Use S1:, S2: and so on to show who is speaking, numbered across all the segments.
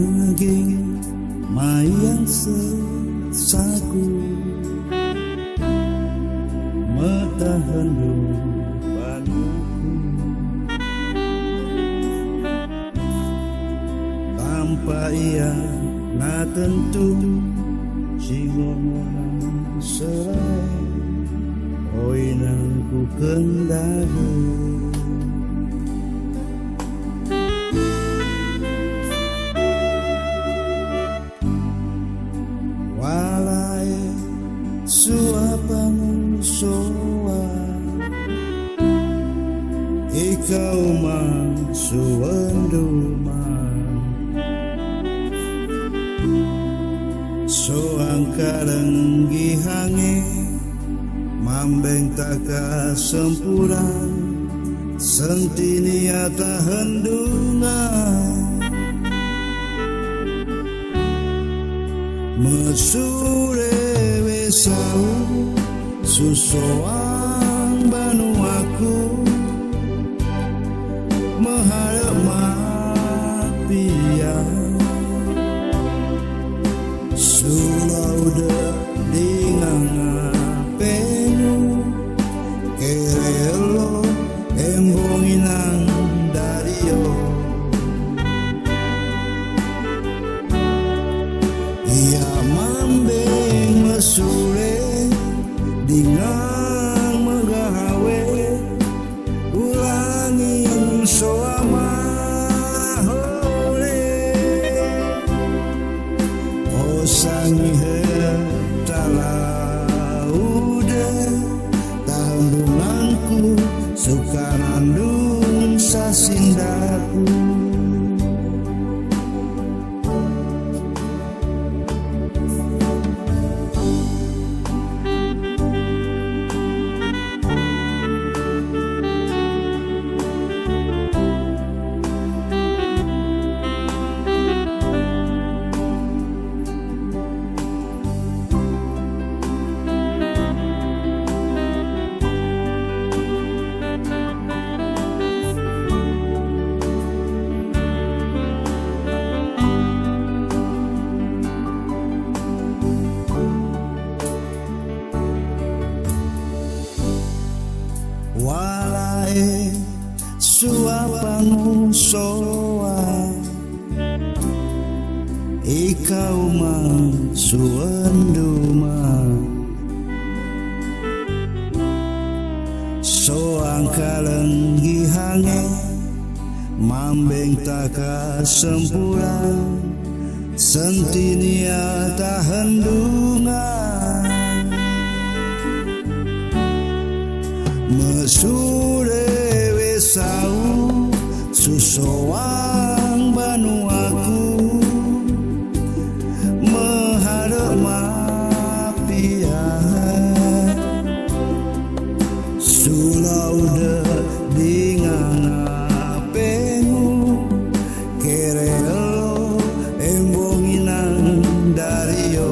S1: Naging mayang sesaku matahan lupaku tanpa ia na tentu singongan serai oinang ku kendali walai suapamu soa ikau mang suwenduma soang karenggi hange mambeng taka sempura sentini ata hendungan mesure wesau susoang banu aku meharap mapian sulau de dingang penu kerelo embonginang dario ia mambeng mesure dingang megawe ulangin soama sangihe talaude tandunganku suka nandung sasindaku walai suapamu soa ikau mang suenduma soang kalenggi hange mambeng taka sempura sentini ata hendungan mesure wesau susoang banu aku meharap mapian sulau de dingang apenu kerelo embonginang dario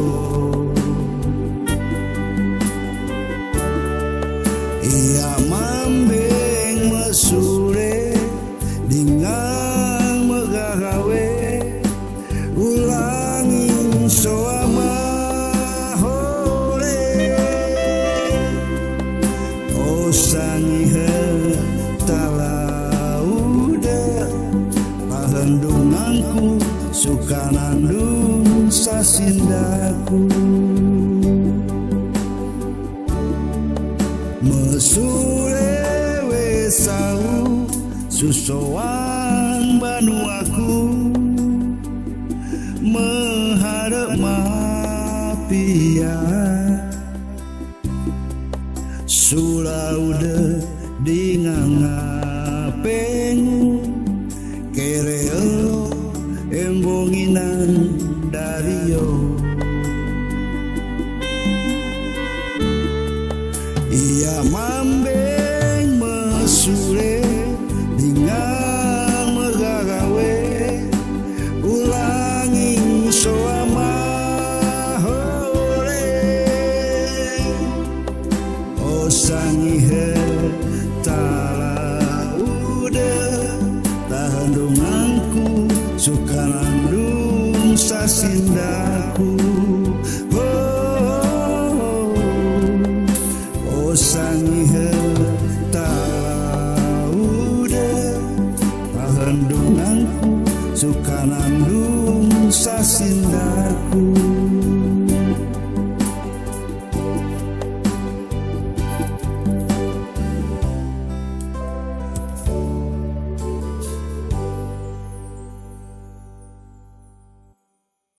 S1: ia mambeng mesure dingang megagawe ulangin soama hore osangihe talaude pahendunganku suka nandung sasindaku mesure wesau susoang banu aku meharap mapian sulau de dingang apenu kerelo embonginan dario ia mambeng mesure dingang megagawe ulangin soama hore osangihe talaude tahandunganku suka landung nandung sasindaku. Oh sangihe tau deh pahendunganku suka nandung sasindaku.